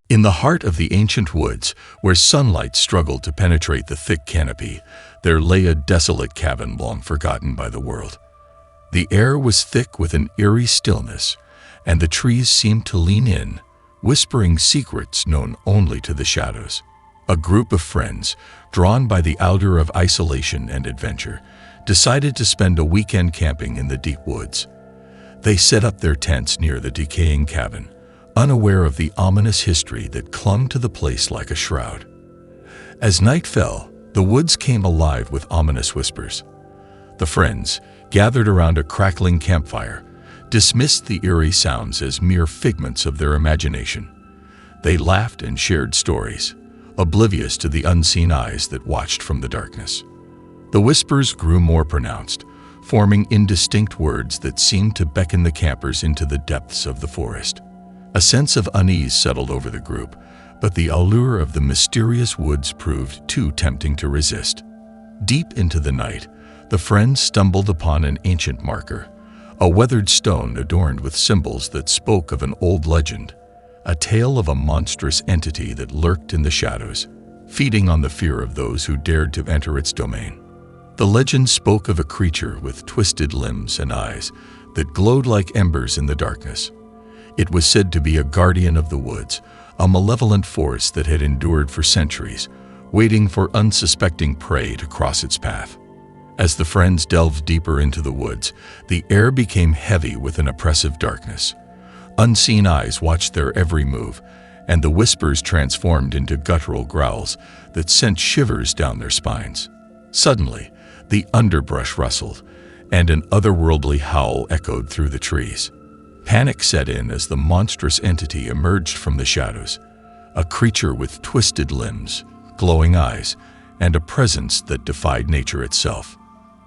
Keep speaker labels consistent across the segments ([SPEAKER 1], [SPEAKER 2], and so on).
[SPEAKER 1] In the heart of the ancient woods, where sunlight struggled to penetrate the thick canopy, there lay a desolate cabin long forgotten by the world. The air was thick with an eerie stillness, and the trees seemed to lean in, whispering secrets known only to the shadows. A group of friends, drawn by the allure of isolation and adventure, decided to spend a weekend camping in the deep woods. They set up their tents near the decaying cabin, unaware of the ominous history that clung to the place like a shroud. As night fell, the woods came alive with ominous whispers. The friends, gathered around a crackling campfire, dismissed the eerie sounds as mere figments of their imagination. They laughed and shared stories, oblivious to the unseen eyes that watched from the darkness. The whispers grew more pronounced, forming indistinct words that seemed to beckon the campers into the depths of the forest. A sense of unease settled over the group, but the allure of the mysterious woods proved too tempting to resist. Deep into the night, the friends stumbled upon an ancient marker, a weathered stone adorned with symbols that spoke of an old legend, a tale of a monstrous entity that lurked in the shadows, feeding on the fear of those who dared to enter its domain. The legend spoke of a creature with twisted limbs and eyes that glowed like embers in the darkness. It was said to be a guardian of the woods, a malevolent force that had endured for centuries, waiting for unsuspecting prey to cross its path. As the friends delved deeper into the woods, the air became heavy with an oppressive darkness. Unseen eyes watched their every move, and the whispers transformed into guttural growls that sent shivers down their spines. Suddenly, the underbrush rustled, and an otherworldly howl echoed through the trees. Panic set in as the monstrous entity emerged from the shadows, a creature with twisted limbs, glowing eyes, and a presence that defied nature itself.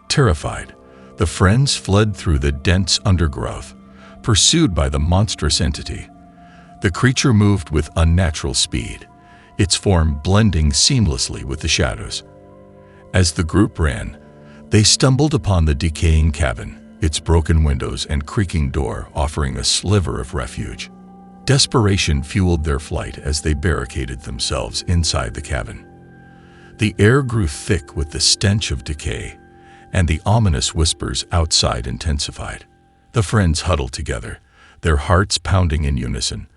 [SPEAKER 1] Terrified, the friends fled through the dense undergrowth, pursued by the monstrous entity. The creature moved with unnatural speed, its form blending seamlessly with the shadows. As the group ran, they stumbled upon the decaying cabin, its broken windows and creaking door offering a sliver of refuge. Desperation fueled their flight as they barricaded themselves inside the cabin. The air grew thick with the stench of decay, and the ominous whispers outside intensified. The friends huddled together, their hearts pounding in unison,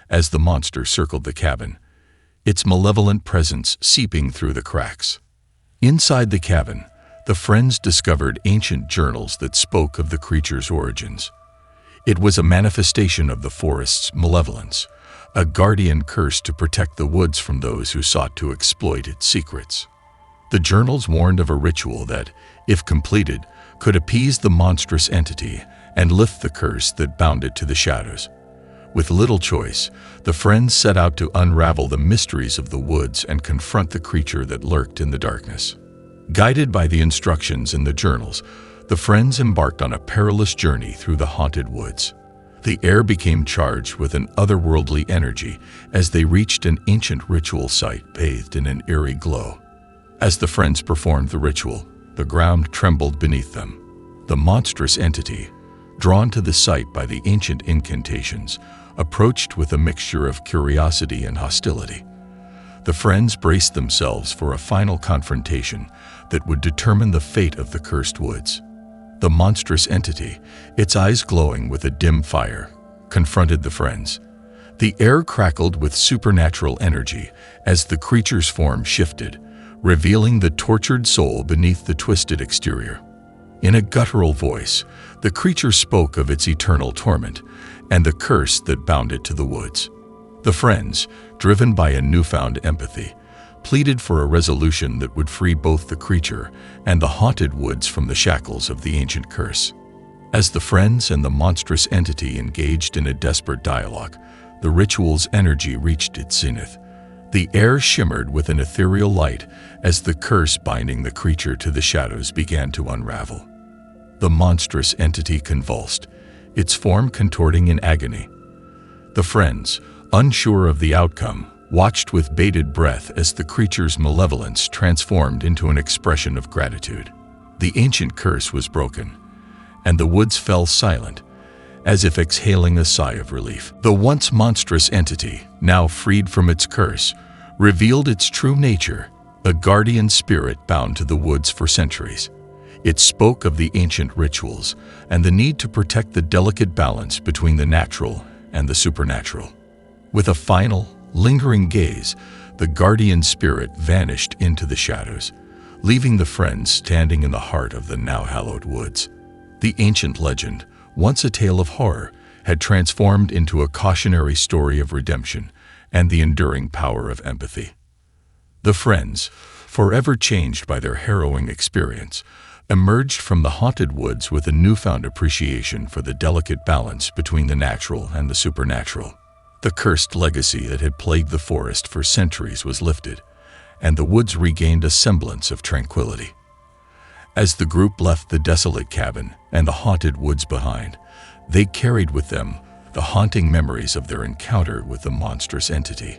[SPEAKER 1] as the monster circled the cabin, its malevolent presence seeping through the cracks. Inside the cabin, the friends discovered ancient journals that spoke of the creature's origins. It was a manifestation of the forest's malevolence, a guardian curse to protect the woods from those who sought to exploit its secrets. The journals warned of a ritual that, if completed, could appease the monstrous entity and lift the curse that bound it to the shadows. With little choice, the friends set out to unravel the mysteries of the woods and confront the creature that lurked in the darkness. Guided by the instructions in the journals, the friends embarked on a perilous journey through the haunted woods. The air became charged with an otherworldly energy as they reached an ancient ritual site bathed in an eerie glow. As the friends performed the ritual, the ground trembled beneath them. The monstrous entity, drawn to the site by the ancient incantations, approached with a mixture of curiosity and hostility. The friends braced themselves for a final confrontation that would determine the fate of the cursed woods. The monstrous entity, its eyes glowing with a dim fire, confronted the friends. The air crackled with supernatural energy as the creature's form shifted, revealing the tortured soul beneath the twisted exterior. In a guttural voice, the creature spoke of its eternal torment and the curse that bound it to the woods. The friends, driven by a newfound empathy, pleaded for a resolution that would free both the creature and the haunted woods from the shackles of the ancient curse. As the friends and the monstrous entity engaged in a desperate dialogue, the ritual's energy reached its zenith. The air shimmered with an ethereal light as the curse binding the creature to the shadows began to unravel. The monstrous entity convulsed, its form contorting in agony. The friends, unsure of the outcome, watched with bated breath as the creature's malevolence transformed into an expression of gratitude. The ancient curse was broken, and the woods fell silent, as if exhaling a sigh of relief. The once monstrous entity, now freed from its curse, revealed its true nature, a guardian spirit bound to the woods for centuries. It spoke of the ancient rituals and the need to protect the delicate balance between the natural and the supernatural. With a final, lingering gaze, the guardian spirit vanished into the shadows, leaving the friends standing in the heart of the now hallowed woods. The ancient legend, once a tale of horror, had transformed into a cautionary story of redemption and the enduring power of empathy. The friends, forever changed by their harrowing experience, emerged from the haunted woods with a newfound appreciation for the delicate balance between the natural and the supernatural. The cursed legacy that had plagued the forest for centuries was lifted, and the woods regained a semblance of tranquility. As the group left the desolate cabin and the haunted woods behind, they carried with them the haunting memories of their encounter with the monstrous entity.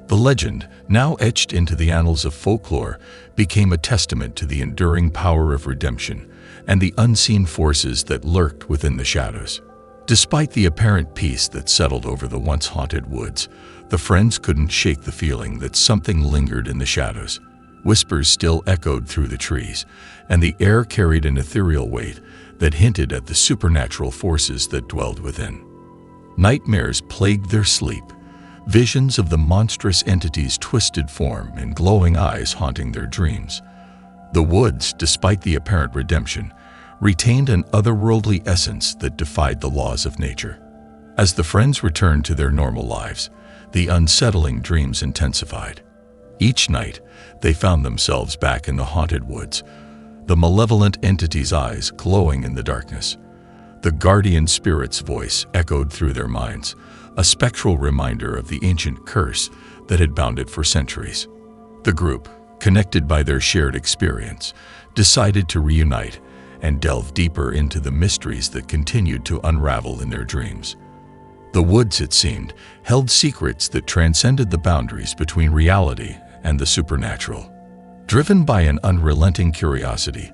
[SPEAKER 1] The legend, now etched into the annals of folklore, became a testament to the enduring power of redemption and the unseen forces that lurked within the shadows. Despite the apparent peace that settled over the once haunted woods, the friends couldn't shake the feeling that something lingered in the shadows. Whispers still echoed through the trees, and the air carried an ethereal weight that hinted at the supernatural forces that dwelled within. Nightmares plagued their sleep, visions of the monstrous entity's twisted form and glowing eyes haunting their dreams. The woods, despite the apparent redemption, retained an otherworldly essence that defied the laws of nature. As the friends returned to their normal lives, the unsettling dreams intensified. Each night, they found themselves back in the haunted woods, the malevolent entity's eyes glowing in the darkness. The guardian spirit's voice echoed through their minds, a spectral reminder of the ancient curse that had bound it for centuries. The group, connected by their shared experience, decided to reunite and delve deeper into the mysteries that continued to unravel in their dreams. The woods, it seemed, held secrets that transcended the boundaries between reality and the supernatural. Driven by an unrelenting curiosity,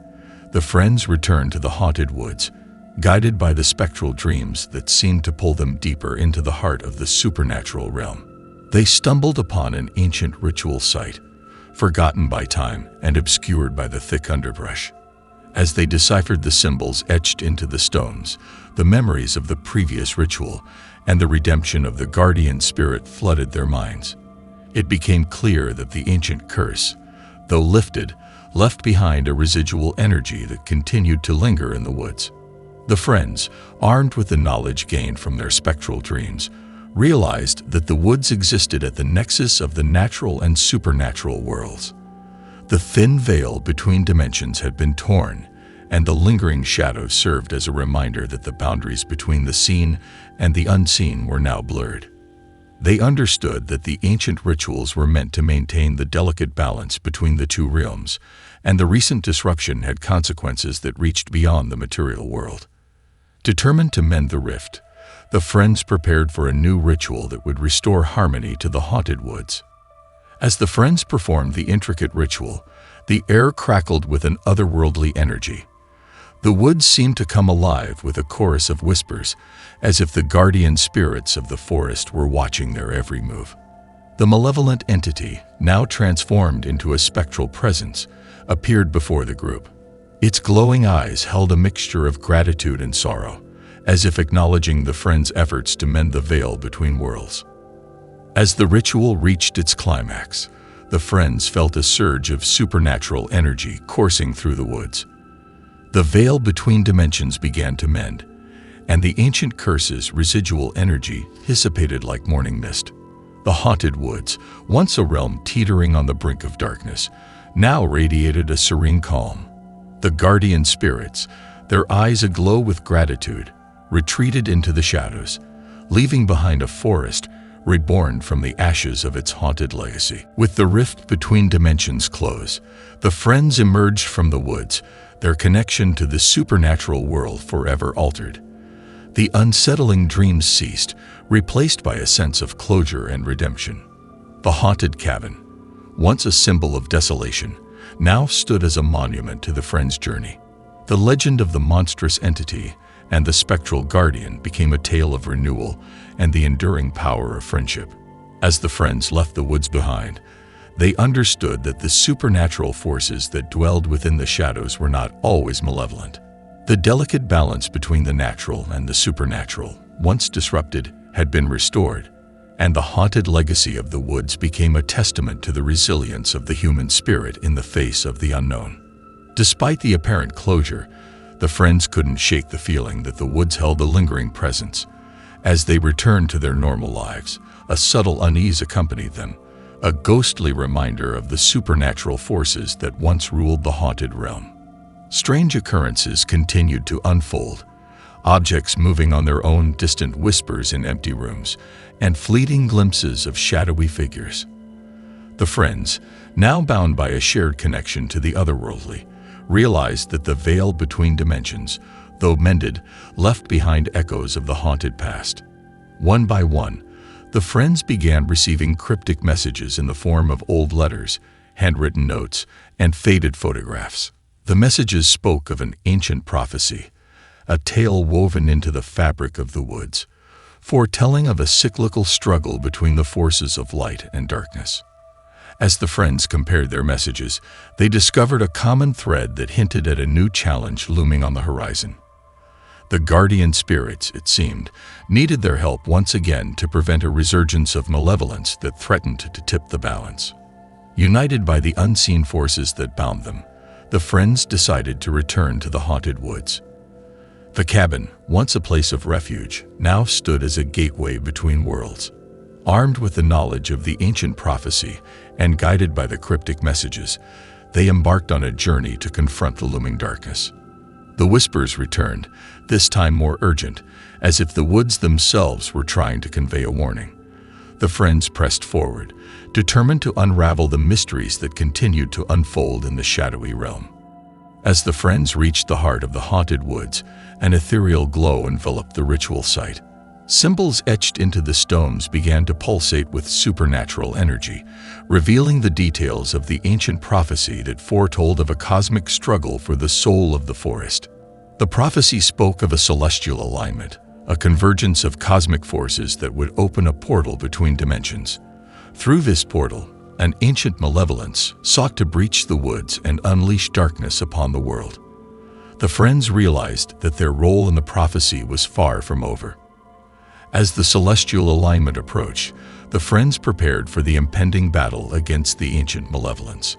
[SPEAKER 1] the friends returned to the haunted woods, guided by the spectral dreams that seemed to pull them deeper into the heart of the supernatural realm. They stumbled upon an ancient ritual site, forgotten by time and obscured by the thick underbrush. As they deciphered the symbols etched into the stones, the memories of the previous ritual and the redemption of the guardian spirit flooded their minds. It became clear that the ancient curse, though lifted, left behind a residual energy that continued to linger in the woods. The friends, armed with the knowledge gained from their spectral dreams, realized that the woods existed at the nexus of the natural and supernatural worlds. The thin veil between dimensions had been torn, and the lingering shadows served as a reminder that the boundaries between the seen and the unseen were now blurred. They understood that the ancient rituals were meant to maintain the delicate balance between the two realms, and the recent disruption had consequences that reached beyond the material world. Determined to mend the rift, the friends prepared for a new ritual that would restore harmony to the haunted woods. As the friends performed the intricate ritual, the air crackled with an otherworldly energy. The woods seemed to come alive with a chorus of whispers, as if the guardian spirits of the forest were watching their every move. The malevolent entity, now transformed into a spectral presence, appeared before the group. Its glowing eyes held a mixture of gratitude and sorrow, as if acknowledging the friends' efforts to mend the veil between worlds. As the ritual reached its climax, the friends felt a surge of supernatural energy coursing through the woods. The veil between dimensions began to mend, and the ancient curse's residual energy dissipated like morning mist. The haunted woods, once a realm teetering on the brink of darkness, now radiated a serene calm. The guardian spirits, their eyes aglow with gratitude, retreated into the shadows, leaving behind a forest reborn from the ashes of its haunted legacy. With the rift between dimensions closed, the friends emerged from the woods, their connection to the supernatural world forever altered. The unsettling dreams ceased, replaced by a sense of closure and redemption. The haunted cabin, once a symbol of desolation, now stood as a monument to the friends' journey. The legend of the monstrous entity and the spectral guardian became a tale of renewal and the enduring power of friendship. As the friends left the woods behind, they understood that the supernatural forces that dwelled within the shadows were not always malevolent. The delicate balance between the natural and the supernatural, once disrupted, had been restored, and the haunted legacy of the woods became a testament to the resilience of the human spirit in the face of the unknown. Despite the apparent closure, the friends couldn't shake the feeling that the woods held a lingering presence. As they returned to their normal lives, a subtle unease accompanied them, a ghostly reminder of the supernatural forces that once ruled the haunted realm. Strange occurrences continued to unfold, objects moving on their own, distant whispers in empty rooms, and fleeting glimpses of shadowy figures. The friends, now bound by a shared connection to the otherworldly, realized that the veil between dimensions, though mended, left behind echoes of the haunted past. One by one, the friends began receiving cryptic messages in the form of old letters, handwritten notes, and faded photographs. The messages spoke of an ancient prophecy, a tale woven into the fabric of the woods, foretelling of a cyclical struggle between the forces of light and darkness. As the friends compared their messages, they discovered a common thread that hinted at a new challenge looming on the horizon. The guardian spirits, it seemed, needed their help once again to prevent a resurgence of malevolence that threatened to tip the balance. United by the unseen forces that bound them, the friends decided to return to the haunted woods. The cabin, once a place of refuge, now stood as a gateway between worlds. Armed with the knowledge of the ancient prophecy and guided by the cryptic messages, they embarked on a journey to confront the looming darkness. The whispers returned, this time more urgent, as if the woods themselves were trying to convey a warning. The friends pressed forward, determined to unravel the mysteries that continued to unfold in the shadowy realm. As the friends reached the heart of the haunted woods, an ethereal glow enveloped the ritual site. Symbols etched into the stones began to pulsate with supernatural energy, revealing the details of the ancient prophecy that foretold of a cosmic struggle for the soul of the forest. The prophecy spoke of a celestial alignment, a convergence of cosmic forces that would open a portal between dimensions. Through this portal, an ancient malevolence sought to breach the woods and unleash darkness upon the world. The friends realized that their role in the prophecy was far from over. As the celestial alignment approached, the friends prepared for the impending battle against the ancient malevolence.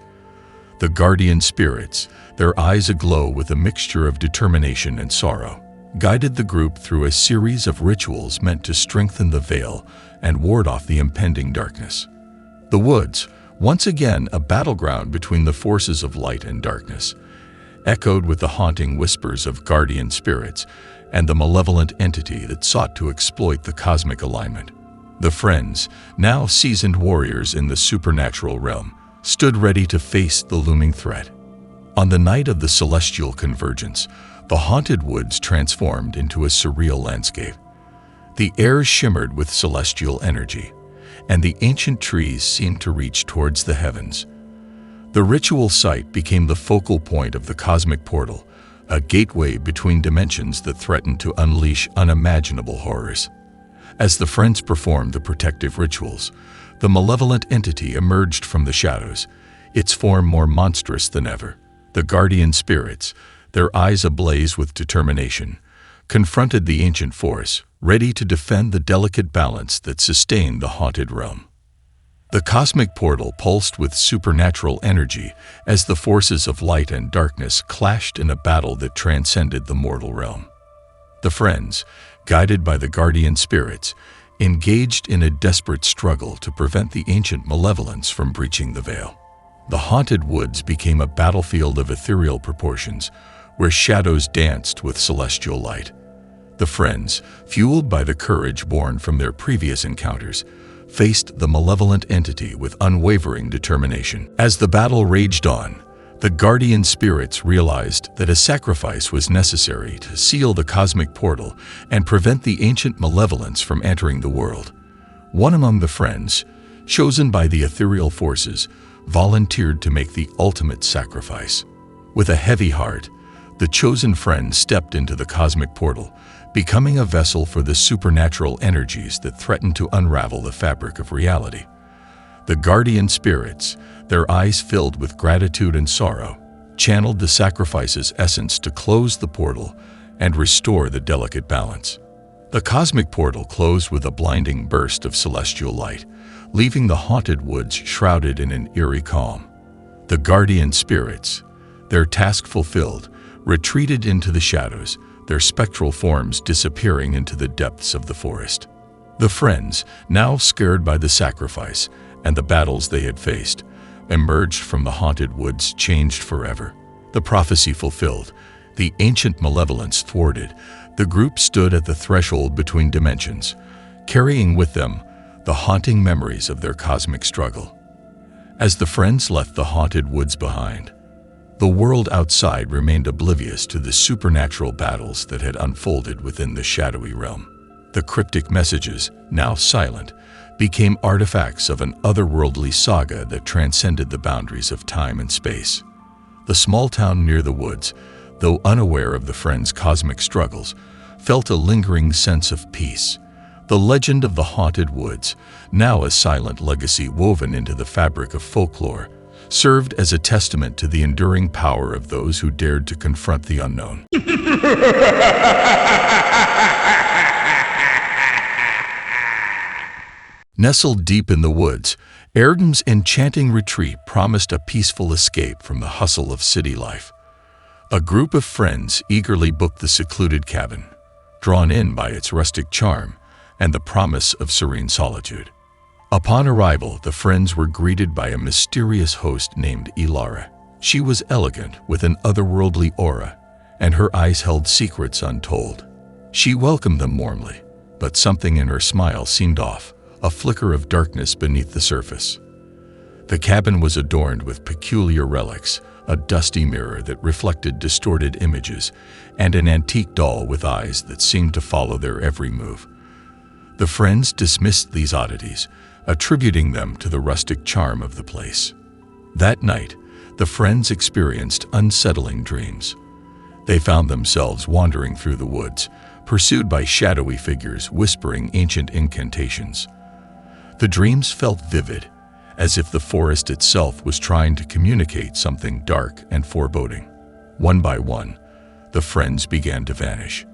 [SPEAKER 1] The guardian spirits, their eyes aglow with a mixture of determination and sorrow, guided the group through a series of rituals meant to strengthen the veil and ward off the impending darkness. The woods, once again a battleground between the forces of light and darkness, echoed with the haunting whispers of guardian spirits and the malevolent entity that sought to exploit the cosmic alignment. The friends, now seasoned warriors in the supernatural realm, stood ready to face the looming threat. On the night of the celestial convergence, the haunted woods transformed into a surreal landscape. The air shimmered with celestial energy, and the ancient trees seemed to reach towards the heavens. The ritual site became the focal point of the cosmic portal, a gateway between dimensions that threatened to unleash unimaginable horrors. As the friends performed the protective rituals, the malevolent entity emerged from the shadows, its form more monstrous than ever. The guardian spirits, their eyes ablaze with determination, confronted the ancient force, ready to defend the delicate balance that sustained the haunted realm. The cosmic portal pulsed with supernatural energy as the forces of light and darkness clashed in a battle that transcended the mortal realm. The friends, guided by the guardian spirits, engaged in a desperate struggle to prevent the ancient malevolence from breaching the veil. The haunted woods became a battlefield of ethereal proportions, where shadows danced with celestial light. The friends, fueled by the courage born from their previous encounters, faced the malevolent entity with unwavering determination. As the battle raged on, the guardian spirits realized that a sacrifice was necessary to seal the cosmic portal and prevent the ancient malevolence from entering the world. One among the friends, chosen by the ethereal forces, volunteered to make the ultimate sacrifice. With a heavy heart, the chosen friends stepped into the cosmic portal, becoming a vessel for the supernatural energies that threatened to unravel the fabric of reality. The guardian spirits, their eyes filled with gratitude and sorrow, channeled the sacrifice's essence to close the portal and restore the delicate balance. The cosmic portal closed with a blinding burst of celestial light, leaving the haunted woods shrouded in an eerie calm. The guardian spirits, their task fulfilled, retreated into the shadows, their spectral forms disappearing into the depths of the forest. The friends, now scared by the sacrifice and the battles they had faced, emerged from the haunted woods changed forever. The prophecy fulfilled, the ancient malevolence thwarted, the group stood at the threshold between dimensions, carrying with them the haunting memories of their cosmic struggle. As the friends left the haunted woods behind, the world outside remained oblivious to the supernatural battles that had unfolded within the shadowy realm. The cryptic messages, now silent, became artifacts of an otherworldly saga that transcended the boundaries of time and space. The small town near the woods, though unaware of the friends' cosmic struggles, felt a lingering sense of peace. The legend of the haunted woods, now a silent legacy woven into the fabric of folklore, served as a testament to the enduring power of those who dared to confront the unknown. Nestled deep in the woods, Erdem's enchanting retreat promised a peaceful escape from the hustle of city life. A group of friends eagerly booked the secluded cabin, drawn in by its rustic charm and the promise of serene solitude. Upon arrival, the friends were greeted by a mysterious host named Ilara. She was elegant with an otherworldly aura, and her eyes held secrets untold. She welcomed them warmly, but something in her smile seemed off, a flicker of darkness beneath the surface. The cabin was adorned with peculiar relics, a dusty mirror that reflected distorted images, and an antique doll with eyes that seemed to follow their every move. The friends dismissed these oddities, attributing them to the rustic charm of the place. That night, the friends experienced unsettling dreams. They found themselves wandering through the woods, pursued by shadowy figures whispering ancient incantations. The dreams felt vivid, as if the forest itself was trying to communicate something dark and foreboding. One by one, the friends began to vanish.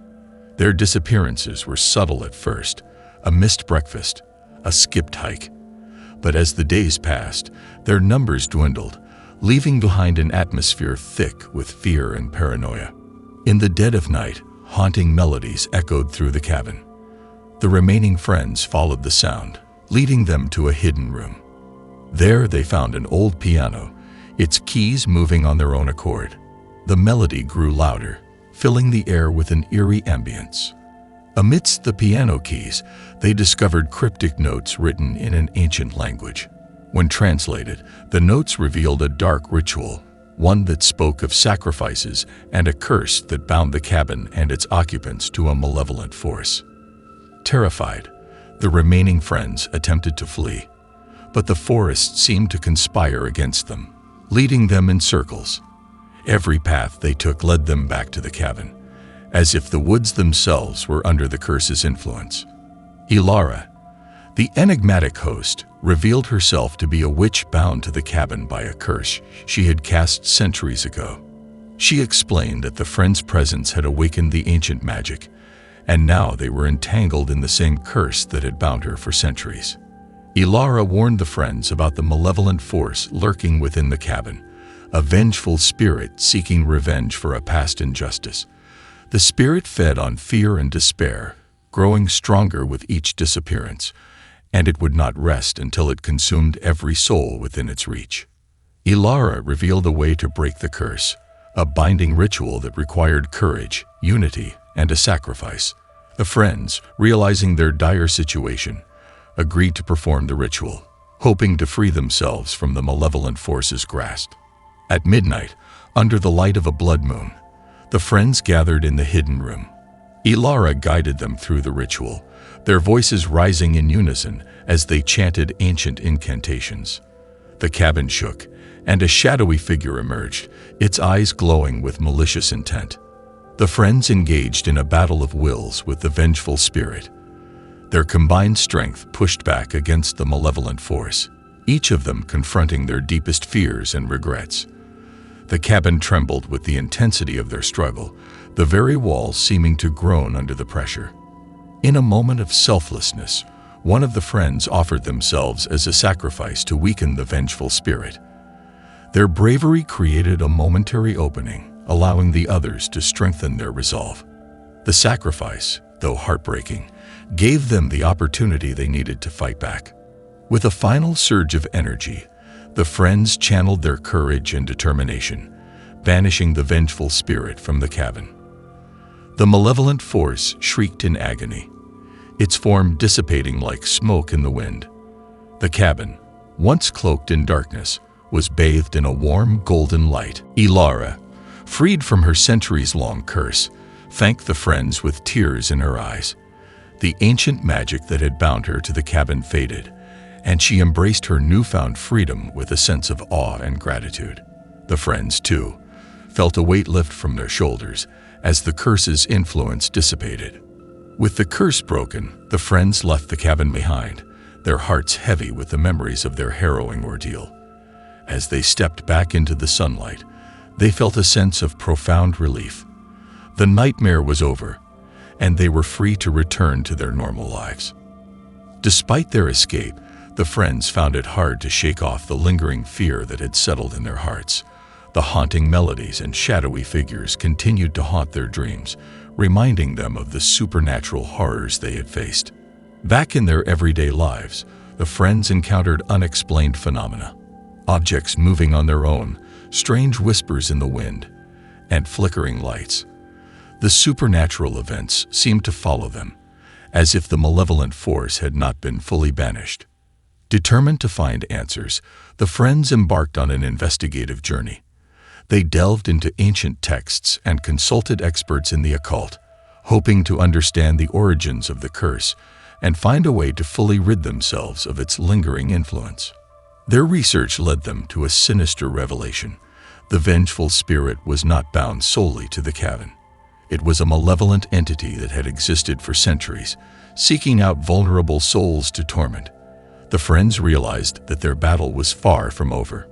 [SPEAKER 1] Their disappearances were subtle at first, a missed breakfast, a skipped hike. But as the days passed, their numbers dwindled, leaving behind an atmosphere thick with fear and paranoia. In the dead of night, haunting melodies echoed through the cabin. The remaining friends followed the sound, leading them to a hidden room. There they found an old piano, its keys moving on their own accord. The melody grew louder, filling the air with an eerie ambience. Amidst the piano keys, they discovered cryptic notes written in an ancient language. When translated, the notes revealed a dark ritual, one that spoke of sacrifices and a curse that bound the cabin and its occupants to a malevolent force. Terrified, the remaining friends attempted to flee, but the forest seemed to conspire against them, leading them in circles. Every path they took led them back to the cabin, as if the woods themselves were under the curse's influence. Ilara, the enigmatic host, revealed herself to be a witch bound to the cabin by a curse she had cast centuries ago. She explained that the friends' presence had awakened the ancient magic, and now they were entangled in the same curse that had bound her for centuries. Ilara warned the friends about the malevolent force lurking within the cabin, a vengeful spirit seeking revenge for a past injustice. The spirit fed on fear and despair, growing stronger with each disappearance, and it would not rest until it consumed every soul within its reach. Ilara revealed a way to break the curse, a binding ritual that required courage, unity, and a sacrifice. The friends, realizing their dire situation, agreed to perform the ritual, hoping to free themselves from the malevolent force's grasp. At midnight, under the light of a blood moon, the friends gathered in the hidden room. Ilara guided them through the ritual, their voices rising in unison as they chanted ancient incantations. The cabin shook, and a shadowy figure emerged, its eyes glowing with malicious intent. The friends engaged in a battle of wills with the vengeful spirit. Their combined strength pushed back against the malevolent force, each of them confronting their deepest fears and regrets. The cabin trembled with the intensity of their struggle, the very walls seeming to groan under the pressure. In a moment of selflessness, one of the friends offered themselves as a sacrifice to weaken the vengeful spirit. Their bravery created a momentary opening, allowing the others to strengthen their resolve. The sacrifice, though heartbreaking, gave them the opportunity they needed to fight back. With a final surge of energy, the friends channeled their courage and determination, banishing the vengeful spirit from the cabin. The malevolent force shrieked in agony, its form dissipating like smoke in the wind. The cabin, once cloaked in darkness, was bathed in a warm golden light. Ilara, freed from her centuries-long curse, thanked the friends with tears in her eyes. The ancient magic that had bound her to the cabin faded, and she embraced her newfound freedom with a sense of awe and gratitude. The friends, too, felt a weight lift from their shoulders as the curse's influence dissipated. With the curse broken, the friends left the cabin behind, their hearts heavy with the memories of their harrowing ordeal. As they stepped back into the sunlight, they felt a sense of profound relief. The nightmare was over, and they were free to return to their normal lives. Despite their escape, the friends found it hard to shake off the lingering fear that had settled in their hearts. The haunting melodies and shadowy figures continued to haunt their dreams, reminding them of the supernatural horrors they had faced. Back in their everyday lives, the friends encountered unexplained phenomena. Objects moving on their own, strange whispers in the wind, and flickering lights. The supernatural events seemed to follow them, as if the malevolent force had not been fully banished. Determined to find answers, the friends embarked on an investigative journey. They delved into ancient texts and consulted experts in the occult, hoping to understand the origins of the curse and find a way to fully rid themselves of its lingering influence. Their research led them to a sinister revelation. The vengeful spirit was not bound solely to the cabin. It was a malevolent entity that had existed for centuries, seeking out vulnerable souls to torment. The friends realized that their battle was far from over.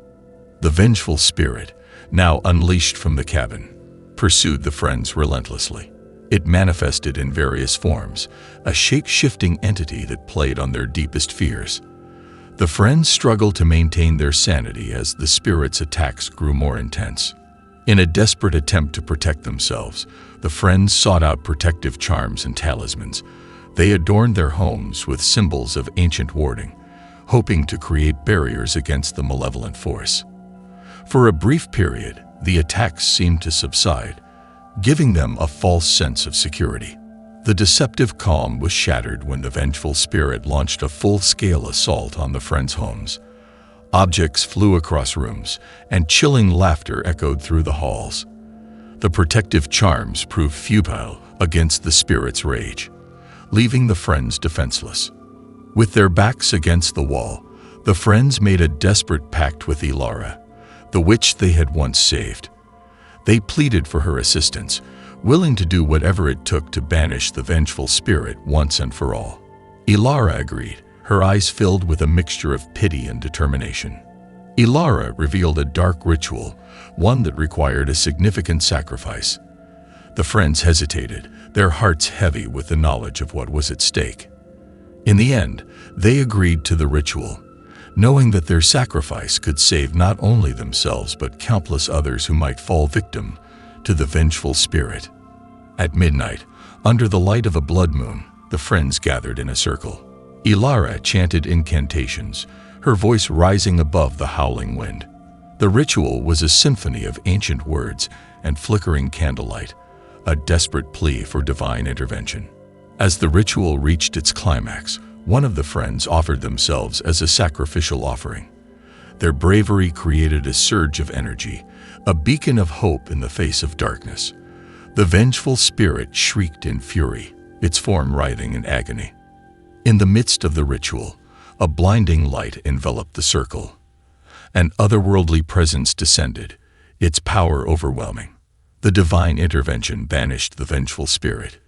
[SPEAKER 1] The vengeful spirit, now unleashed from the cabin, pursued the friends relentlessly. It manifested in various forms, a shape-shifting entity that played on their deepest fears. The friends struggled to maintain their sanity as the spirit's attacks grew more intense. In a desperate attempt to protect themselves, the friends sought out protective charms and talismans. They adorned their homes with symbols of ancient warding, hoping to create barriers against the malevolent force. For a brief period, the attacks seemed to subside, giving them a false sense of security. The deceptive calm was shattered when the vengeful spirit launched a full-scale assault on the friends' homes. Objects flew across rooms, and chilling laughter echoed through the halls. The protective charms proved futile against the spirit's rage, leaving the friends defenseless. With their backs against the wall, the friends made a desperate pact with Ilara, the witch they had once saved. They pleaded for her assistance, willing to do whatever it took to banish the vengeful spirit once and for all. Ilara agreed, her eyes filled with a mixture of pity and determination. Ilara revealed a dark ritual, one that required a significant sacrifice. The friends hesitated, their hearts heavy with the knowledge of what was at stake. In the end, they agreed to the ritual, knowing that their sacrifice could save not only themselves but countless others who might fall victim to the vengeful spirit. At midnight, under the light of a blood moon, the friends gathered in a circle. Ilara chanted incantations, her voice rising above the howling wind. The ritual was a symphony of ancient words and flickering candlelight, a desperate plea for divine intervention. As the ritual reached its climax, one of the friends offered themselves as a sacrificial offering. Their bravery created a surge of energy, a beacon of hope in the face of darkness. The vengeful spirit shrieked in fury, its form writhing in agony. In the midst of the ritual, a blinding light enveloped the circle. An otherworldly presence descended, its power overwhelming. The divine intervention banished the vengeful spirit,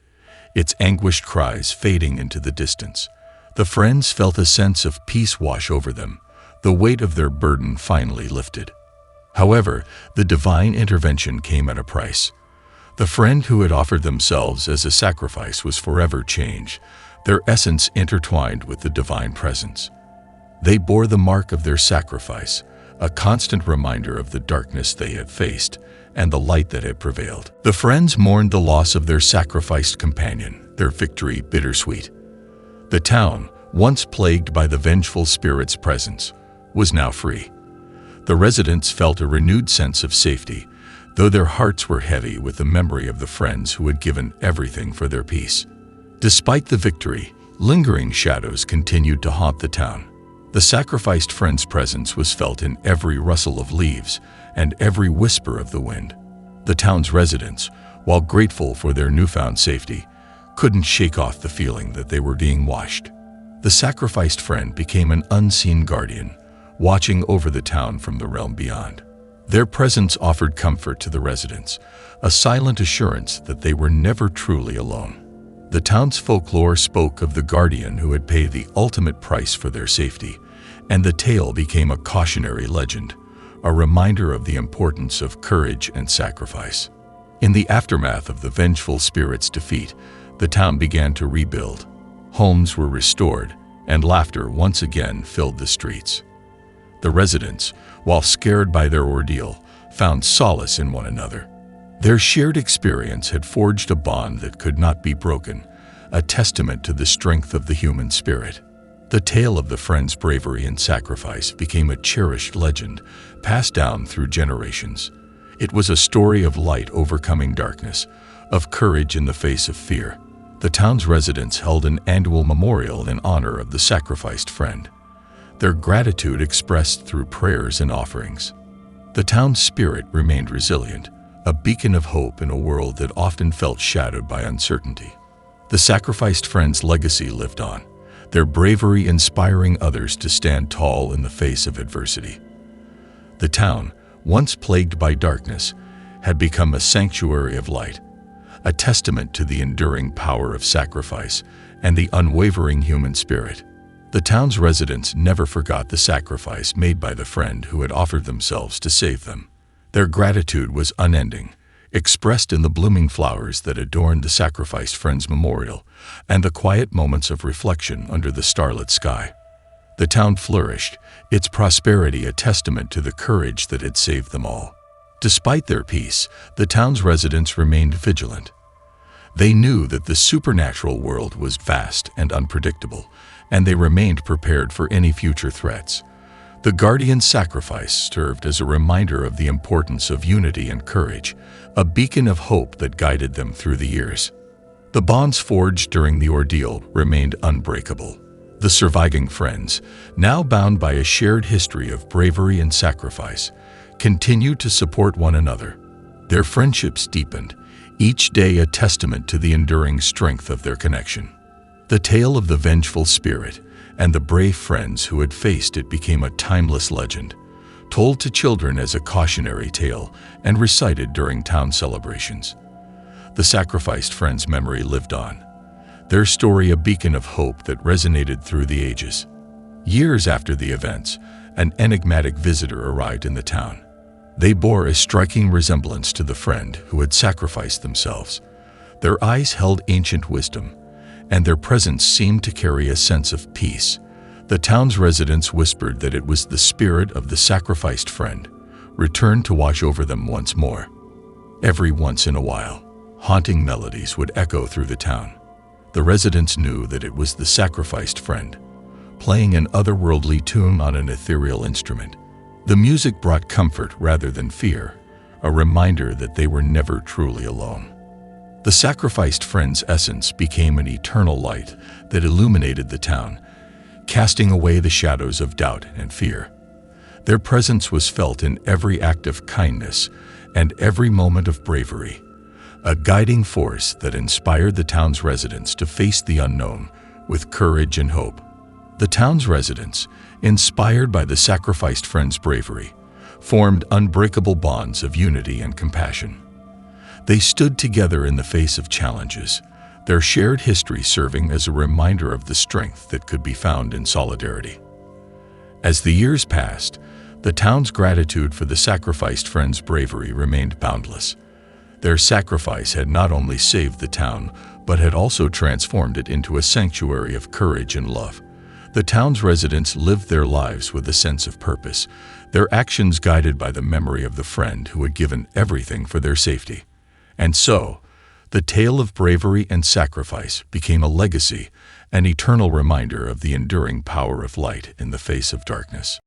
[SPEAKER 1] its anguished cries fading into the distance. The friends felt a sense of peace wash over them, the weight of their burden finally lifted. However, the divine intervention came at a price. The friend who had offered themselves as a sacrifice was forever changed, their essence intertwined with the divine presence. They bore the mark of their sacrifice, a constant reminder of the darkness they had faced and the light that had prevailed. The friends mourned the loss of their sacrificed companion, their victory bittersweet. The town, once plagued by the vengeful spirit's presence, was now free. The residents felt a renewed sense of safety, though their hearts were heavy with the memory of the friends who had given everything for their peace. Despite the victory, lingering shadows continued to haunt the town. The sacrificed friend's presence was felt in every rustle of leaves and every whisper of the wind. The town's residents, while grateful for their newfound safety, couldn't shake off the feeling that they were being watched. The sacrificed friend became an unseen guardian, watching over the town from the realm beyond. Their presence offered comfort to the residents, a silent assurance that they were never truly alone. The town's folklore spoke of the guardian who had paid the ultimate price for their safety, and the tale became a cautionary legend, a reminder of the importance of courage and sacrifice. In the aftermath of the vengeful spirit's defeat, the town began to rebuild. Homes were restored, and laughter once again filled the streets. The residents, while scared by their ordeal, found solace in one another. Their shared experience had forged a bond that could not be broken, a testament to the strength of the human spirit. The tale of the friends' bravery and sacrifice became a cherished legend, passed down through generations. It was a story of light overcoming darkness, of courage in the face of fear. The town's residents held an annual memorial in honor of the sacrificed friend, their gratitude expressed through prayers and offerings. The town's spirit remained resilient, a beacon of hope in a world that often felt shadowed by uncertainty. The sacrificed friend's legacy lived on, their bravery inspiring others to stand tall in the face of adversity. The town, once plagued by darkness, had become a sanctuary of light, a testament to the enduring power of sacrifice and the unwavering human spirit. The town's residents never forgot the sacrifice made by the friend who had offered themselves to save them. Their gratitude was unending, expressed in the blooming flowers that adorned the sacrificed friend's memorial and the quiet moments of reflection under the starlit sky. The town flourished, its prosperity a testament to the courage that had saved them all. Despite their peace, the town's residents remained vigilant. They knew that the supernatural world was vast and unpredictable, and they remained prepared for any future threats. The guardian's sacrifice served as a reminder of the importance of unity and courage, a beacon of hope that guided them through the years. The bonds forged during the ordeal remained unbreakable. The surviving friends, now bound by a shared history of bravery and sacrifice, continued to support one another. Their friendships deepened, each day a testament to the enduring strength of their connection. The tale of the vengeful spirit and the brave friends who had faced it became a timeless legend, told to children as a cautionary tale and recited during town celebrations. The sacrificed friends' memory lived on, their story a beacon of hope that resonated through the ages. Years after the events, an enigmatic visitor arrived in the town. They bore a striking resemblance to the friend who had sacrificed themselves. Their eyes held ancient wisdom, and their presence seemed to carry a sense of peace. The town's residents whispered that it was the spirit of the sacrificed friend, returned to watch over them once more. Every once in a while, haunting melodies would echo through the town. The residents knew that it was the sacrificed friend, playing an otherworldly tune on an ethereal instrument. The music brought comfort rather than fear, a reminder that they were never truly alone. The sacrificed friend's essence became an eternal light that illuminated the town, casting away the shadows of doubt and fear. Their presence was felt in every act of kindness and every moment of bravery, a guiding force that inspired the town's residents to face the unknown with courage and hope. The town's residents, inspired by the sacrificed friends' bravery, formed unbreakable bonds of unity and compassion. They stood together in the face of challenges, their shared history serving as a reminder of the strength that could be found in solidarity. As the years passed, the town's gratitude for the sacrificed friends' bravery remained boundless. Their sacrifice had not only saved the town, but had also transformed it into a sanctuary of courage and love. The town's residents lived their lives with a sense of purpose, their actions guided by the memory of the friend who had given everything for their safety. And so, the tale of bravery and sacrifice became a legacy, an eternal reminder of the enduring power of light in the face of darkness.